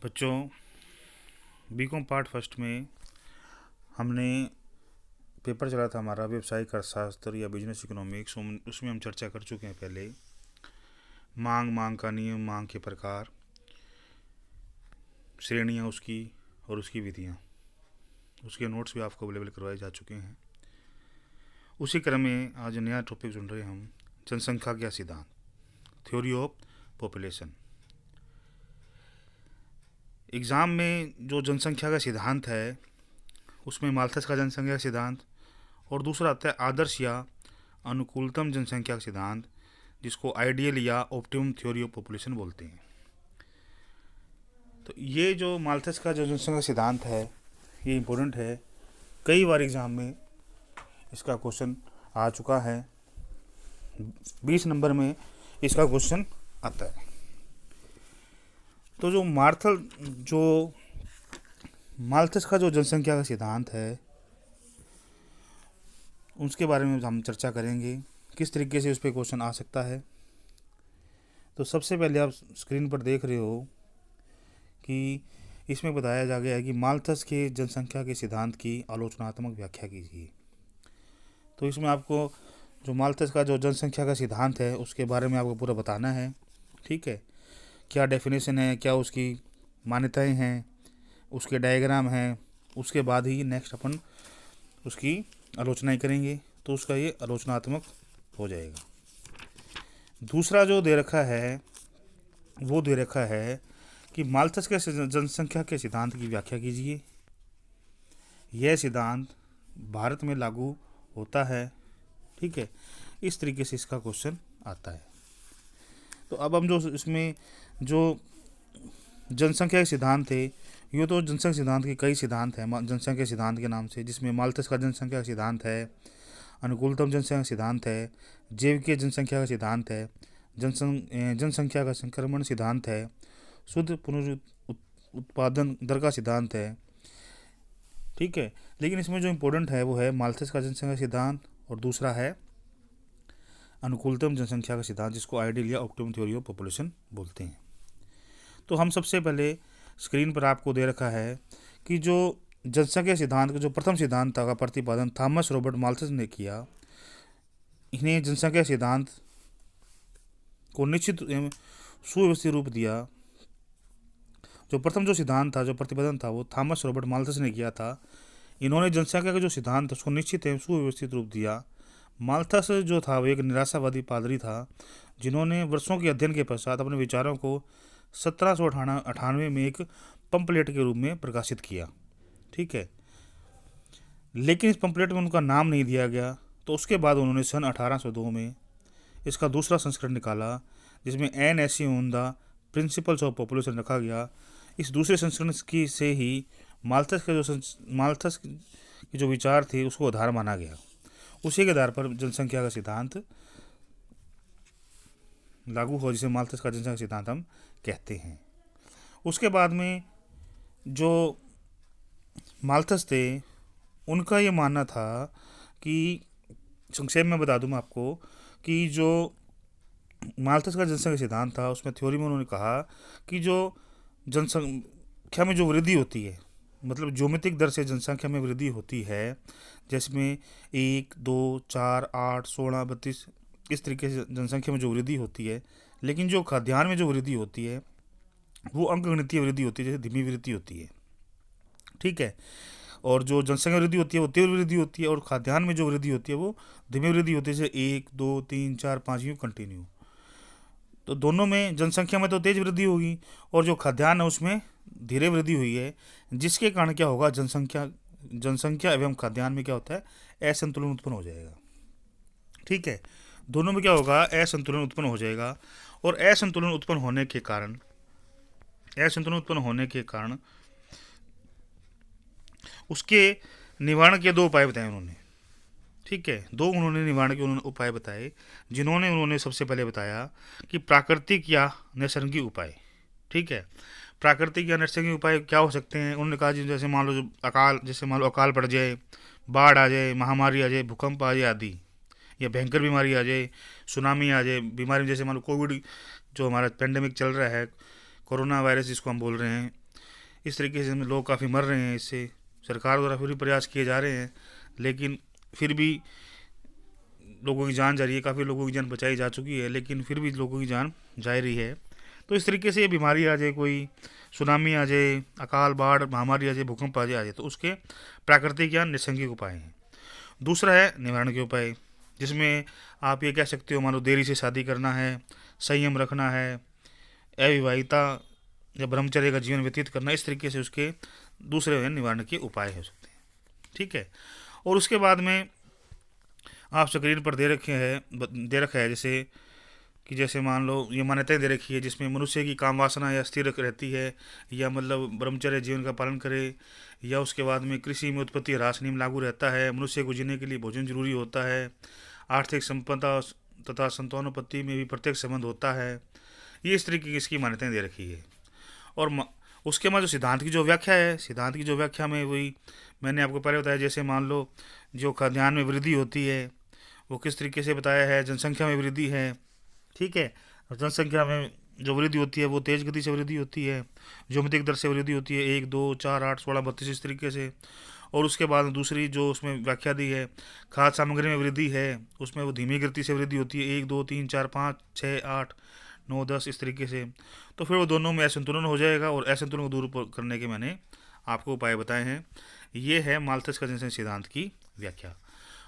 बच्चों, BCom part first में हमने पेपर चला था हमारा व्यवसायिक अर्थशास्त्र या बिजनेस इकोनॉमिक्स। उसमें हम चर्चा कर चुके हैं पहले। मांग का नियम, मांग के प्रकार, श्रेणियाँ उसकी और उसकी विधियाँ। उसके नोट्स भी आपको अवेलेबल करवाए जा चुके हैं। उसी क्रम में आज नया टॉपिक सुन रहे हैं हम, जनसंख्या का सिद्धांत, थ्योरी ऑफ पॉपुलेशन। एग्ज़ाम में जो जनसंख्या का सिद्धांत है उसमें माल्थस का जनसंख्या का सिद्धांत और दूसरा आता है आदर्श या अनुकूलतम जनसंख्या का सिद्धांत, जिसको आइडियल या ऑप्टिमम थ्योरी ऑफ पॉपुलेशन बोलते हैं। तो ये जो माल्थस का जो जनसंख्या सिद्धांत है ये इम्पोर्टेंट है। कई बार एग्ज़ाम में इसका क्वेश्चन आ चुका है। 20 नंबर में इसका क्वेश्चन आता है। तो जो माल्थस का जो जनसंख्या का सिद्धांत है उसके बारे में हम चर्चा करेंगे, किस तरीके से उस पर क्वेश्चन आ सकता है। तो सबसे पहले आप स्क्रीन पर देख रहे हो कि इसमें बताया जा गया है कि माल्थस के जनसंख्या के सिद्धांत की आलोचनात्मक व्याख्या कीजिए। तो इसमें आपको जो माल्थस का जो जनसंख्या का सिद्धांत है उसके बारे में आपको पूरा बताना है। ठीक है, क्या डेफिनेशन है, क्या उसकी मान्यताएं हैं, उसके डायग्राम हैं। उसके बाद ही नेक्स्ट अपन उसकी आलोचनाएं करेंगे, तो उसका ये आलोचनात्मक हो जाएगा। दूसरा जो दे रखा है वो दे रखा है कि माल्थस के जनसंख्या के सिद्धांत की व्याख्या कीजिए। यह सिद्धांत भारत में लागू होता है। ठीक है, इस तरीके से इसका क्वेश्चन आता है। तो अब हम जो इसमें जो जनसंख्या के सिद्धांत थे, ये तो जनसंख्या सिद्धांत के कई सिद्धांत हैं जनसंख्या सिद्धांत के नाम से, जिसमें माल्थस का जनसंख्या सिद्धांत है, अनुकूलतम जनसंख्या सिद्धांत है, जैविक जनसंख्या का सिद्धांत है, जनसंख्या का संक्रमण सिद्धांत है, शुद्ध पुनरुत्पादन दर का सिद्धांत है। ठीक है, लेकिन इसमें जो इम्पोर्टेंट है वो है माल्थस का जनसंख्या सिद्धांत और दूसरा है अनुकूलतम जनसंख्या का सिद्धांत, जिसको आइडियल या ऑप्टिमम थ्योरी ऑफ पॉपुलेशन बोलते हैं। तो हम सबसे पहले स्क्रीन पर आपको दे रखा है कि जो जनसंख्या सिद्धांत का जो प्रथम सिद्धांत का प्रतिपादन थॉमस रॉबर्ट माल्थस ने किया। इन्हें जनसंख्या सिद्धांत को निश्चित एवं सुव्यवस्थित रूप दिया। जो प्रथम जो सिद्धांत था, जो प्रतिपादन था, वो थॉमस रॉबर्ट माल्थस ने किया था। इन्होंने जनसंख्या का जो सिद्धांत था उसको निश्चित एवं सुव्यवस्थित रूप दिया। माल्थस जो था वो एक निराशावादी पादरी था, जिन्होंने वर्षों के अध्ययन के पश्चात अपने विचारों को 1798 में एक पंपलेट के रूप में प्रकाशित किया। ठीक है, लेकिन इस पंपलेट में उनका नाम नहीं दिया गया। तो उसके बाद उन्होंने सन 1802 में इसका दूसरा संस्करण निकाला, जिसमें NSE on the principles of population रखा गया। इस दूसरे संस्करण की से ही माल्थस के जो विचार थे उसको आधार माना गया। उसी के आधार पर जनसंख्या का सिद्धांत लागू हो, जिसे माल्थस का जनसंख्या सिद्धांत हम कहते हैं। उसके बाद में जो माल्थस थे उनका ये मानना था कि, संक्षेप में बता दूं मैं आपको, कि जो माल्थस का जनसंख्या सिद्धांत था उसमें थ्योरी में उन्होंने कहा कि जो जनसंख्या में जो वृद्धि होती है, मतलब ज्योमेट्रिक दर से जनसंख्या में वृद्धि होती है, जिसमें 1, 2, 4, 8, 16, 32 इस तरीके से जनसंख्या में जो वृद्धि होती है। लेकिन जो खाद्यान्न में जो वृद्धि होती है वो अंकगणितीय वृद्धि होती है, जैसे धीमी वृद्धि होती है। ठीक है, और जो जनसंख्या वृद्धि होती है वो तीव्र वृद्धि होती है, और खाद्यान्न में जो वृद्धि होती है वो धीमी वृद्धि होती है, जैसे 1, 2, 3, 4, 5 यूँ कंटिन्यू। तो दोनों में जनसंख्या में तो तेज वृद्धि होगी और जो खाद्यान्न है उसमें धीरे वृद्धि हुई है, जिसके कारण क्या होगा, जनसंख्या एवं खाद्यान्न में क्या होता है, असंतुलन उत्पन्न हो जाएगा। ठीक है, दोनों में क्या होगा, असंतुलन उत्पन्न हो जाएगा। और असंतुलन उत्पन्न होने के कारण उसके निवारण के 2 उपाय बताए उन्होंने। ठीक है, 2 उन्होंने निवारण के उपाय बताए, उन्होंने सबसे पहले बताया कि प्राकृतिक या नैसर्गिक उपाय। ठीक है, प्राकृतिक या नैसर्गिक उपाय क्या हो सकते हैं। उन्होंने कहा जैसे मान लो अकाल पड़ जाए, बाढ़ आ जाए, महामारी आ जाए, भूकंप आ जाए आदि, या भयंकर बीमारी आ जाए, सुनामी आ जाए, बीमारी जैसे मान लो कोविड जो हमारा पेंडेमिक चल रहा है, कोरोना वायरस जिसको हम बोल रहे हैं, इस तरीके से लोग काफ़ी मर रहे हैं इससे। सरकार द्वारा फिर भी प्रयास किए जा रहे हैं, लेकिन फिर भी लोगों की जान जा रही है, काफ़ी लोगों की जान बचाई जा चुकी है, लेकिन फिर भी लोगों की जान जा रही है। तो इस तरीके से ये बीमारी आ जाए, कोई सुनामी आ जाए, अकाल बाढ़ महामारी आ जाए, भूकंप आ जाए, तो उसके प्राकृतिक या नैसर्गिक उपाय हैं। दूसरा है निवारण के उपाय, जिसमें आप ये कह सकते हो, मान लो देरी से शादी करना है, संयम रखना है, अविवाहिता या ब्रह्मचर्य का जीवन व्यतीत करना, इस तरीके से उसके दूसरे निवारण के उपाय हो सकते हैं। ठीक है। और उसके बाद में आप स्क्रीन पर दे रखा है जैसे कि जैसे मान लो ये मान्यताएं दे रखी है, जिसमें मनुष्य की काम वासना या स्थिर रहती है, या मतलब ब्रह्मचर्य जीवन का पालन करे, या उसके बाद में कृषि में उत्पत्ति ह्रास नियम लागू रहता है, मनुष्य को जीने के लिए भोजन जरूरी होता है, आर्थिक संपदा तथा संतानोत्पत्ति में भी प्रत्यक्ष संबंध होता है। ये इस तरीके की इसकी मान्यताएं दे रखी है। और उसके बाद जो सिद्धांत की जो व्याख्या है, सिद्धांत की जो व्याख्या में वही मैंने आपको पहले बताया, जैसे मान लो जो खाद्यान्न में वृद्धि होती है वो किस तरीके से बताया है, जनसंख्या में वृद्धि है। ठीक है। और जनसंख्या में जो वृद्धि होती है वो तेज गति से वृद्धि होती है, ज्योमेट्रिक दर से वृद्धि होती है, 1 2 4 8 16 32 इस तरीके से। और उसके बाद दूसरी जो उसमें व्याख्या दी है, खाद्य सामग्री में वृद्धि है, उसमें वो धीमी गति से वृद्धि होती है, 1 2 3 4 5 6 8 9 10 इस तरीके से। तो फिर वो दोनों में असंतुलन हो जाएगा, और असंतुलन को दूर करने के मैंने आपको उपाय बताए हैं। ये है माल्थस का जनसंख्या सिद्धांत की व्याख्या।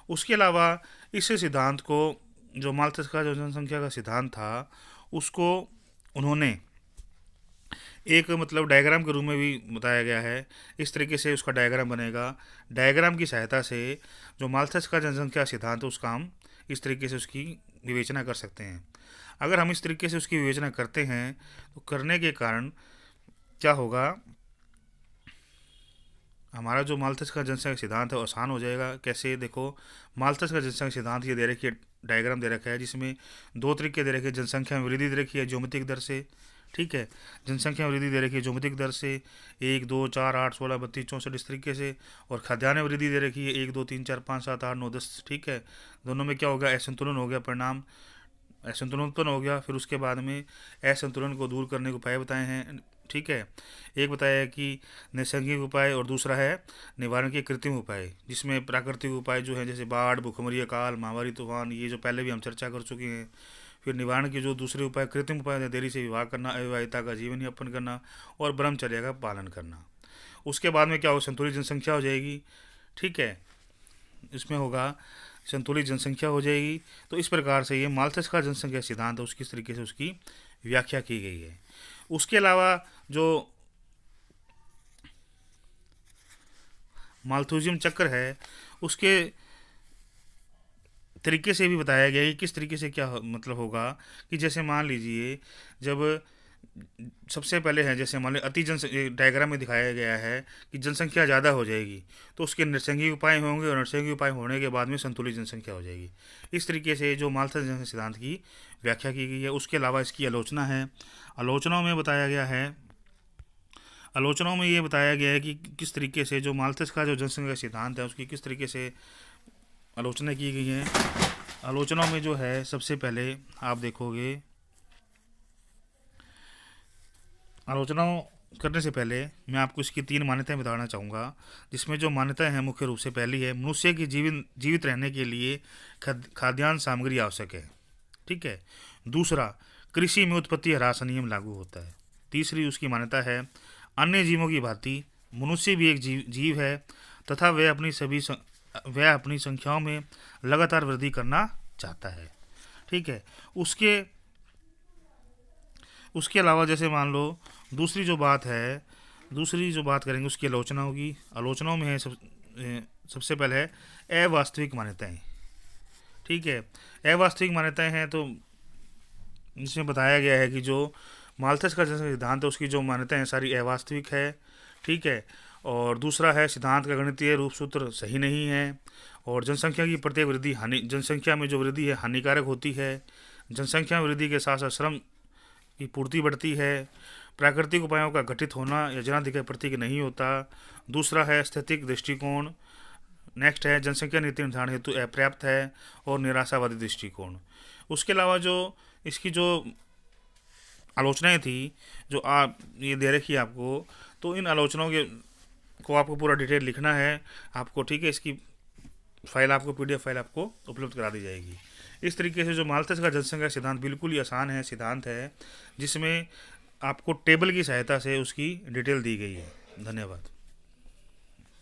उसके अलावा इस सिद्धांत को, जो माल्थस का जो जनसंख्या का सिद्धांत था, उसको उन्होंने एक मतलब डायग्राम के रूप में भी बताया गया है। इस तरीके से उसका डायग्राम बनेगा। डायग्राम की सहायता से जो माल्थस का जनसंख्या सिद्धांत है उसका हम इस तरीके से उसकी विवेचना कर सकते हैं। अगर हम इस तरीके से उसकी विवेचना करते हैं तो करने के कारण क्या होगा, हमारा जो माल्थस का जनसंख्या सिद्धांत है वो आसान हो जाएगा। कैसे, देखो, माल्थस का जनसंख्या सिद्धांत ये दे रखी है, डायग्राम दे रखा है, जिसमें दो तरीके दे रखे हैं। जनसंख्या में वृद्धि दे रखी है ज्योमेट्रिक दर से। ठीक है। जनसंख्या में वृद्धि दे रखी है ज्योमेट्रिक दर से, 1 2 4 8 16 32 64 इस तरीके से। और खाद्यान्न में वृद्धि दे रखी है 1 2 3 4 5 7 8 9 10। ठीक है। दोनों में क्या होगा, असंतुलन हो गया, परिणाम असंतुलन उत्पन्न हो गया। फिर उसके बाद में असंतुलन को दूर करने के उपाय बताए हैं। ठीक है। एक बताया है कि नैसर्गिक उपाय, और दूसरा है निवारण के कृत्रिम उपाय, जिसमें प्राकृतिक उपाय जो है जैसे बाढ़, भूखमरी, अकाल, महामारी, तूफान, ये जो पहले भी हम चर्चा कर चुके हैं। फिर निवारण के जो दूसरे उपाय, कृत्रिम उपाय, देरी से विवाह करना, अविवाहिता का जीवन यापन करना, और ब्रह्मचर्य का पालन करना। उसके बाद में क्या हो, संतुलित जनसंख्या हो जाएगी। ठीक है। इसमें होगा संतुलित जनसंख्या हो जाएगी। तो इस प्रकार से ये माल्थस का जनसंख्या सिद्धांत है, उसकी तरीके से उसकी व्याख्या की गई है। उसके अलावा जो माल्थुजियम चक्र है उसके तरीके से भी बताया गया है कि किस तरीके से क्या मतलब होगा, कि जैसे मान लीजिए जब सबसे पहले है, जैसे मान लीजिए अति जन डायग्राम में दिखाया गया है कि जनसंख्या ज़्यादा हो जाएगी तो उसके नैसर्गिक उपाय होंगे, और नैसर्गिक उपाय होने के बाद में संतुलित जनसंख्या हो जाएगी। इस तरीके से जो माल्थस जनसंख्या सिद्धांत की व्याख्या की गई है। उसके अलावा इसकी आलोचना है। आलोचनाओं में बताया गया है, आलोचनाओं में ये बताया गया है कि किस तरीके से जो माल्थस का जो जनसंख्या सिद्धांत है उसकी किस तरीके से आलोचना की गई है। आलोचनाओं में जो है सबसे पहले आप देखोगे, आलोचनाओं करने से पहले मैं आपको इसकी 3 मान्यताएं बताना चाहूँगा, जिसमें जो मान्यताएं हैं मुख्य रूप से पहली है, मनुष्य की जीवित रहने के लिए खाद्यान्न सामग्री आवश्यक है। ठीक है। दूसरा, कृषि में उत्पत्ति ह्रास नियम लागू होता है। तीसरी उसकी मान्यता है, अन्य जीवों की भांति मनुष्य भी एक जीव है तथा वह अपनी संख्याओं में लगातार वृद्धि करना चाहता है। ठीक है। उसके अलावा जैसे मान लो दूसरी जो बात करेंगे उसकी आलोचना होगी। आलोचनाओं में है सबसे पहले है अवास्तविक मान्यताएं। ठीक है। अवास्तविक मान्यताएं हैं तो इसमें बताया गया है कि जो माल्थस का जैसा सिद्धांत है उसकी जो मान्यताएं हैं सारी अवास्तविक है। ठीक है। और दूसरा है, सिद्धांत का गणितीय रूप सूत्र सही नहीं है, और जनसंख्या की प्रत्येक वृद्धि जनसंख्या में जो वृद्धि है हानिकारक होती है। जनसंख्या में वृद्धि के साथ साथ श्रम की पूर्ति बढ़ती है। प्राकृतिक उपायों का घटित होना या जनाधिकार प्रतीक नहीं होता। दूसरा है स्थैतिक दृष्टिकोण। नेक्स्ट है जनसंख्या नीति निर्धारण हेतु अपर्याप्त है, और निराशावादी दृष्टिकोण। उसके अलावा जो इसकी जो आलोचनाएं थी जो आप ये दे रखी है आपको, तो इन आलोचनाओं के को आपको पूरा डिटेल लिखना है आपको, ठीक है। इसकी फाइल आपको, पीडीएफ फाइल आपको उपलब्ध करा दी जाएगी। इस तरीके से जो माल्थस का जनसंख्या सिद्धांत बिल्कुल ही आसान है, सिद्धांत है जिसमें आपको टेबल की सहायता से उसकी डिटेल दी गई है। धन्यवाद।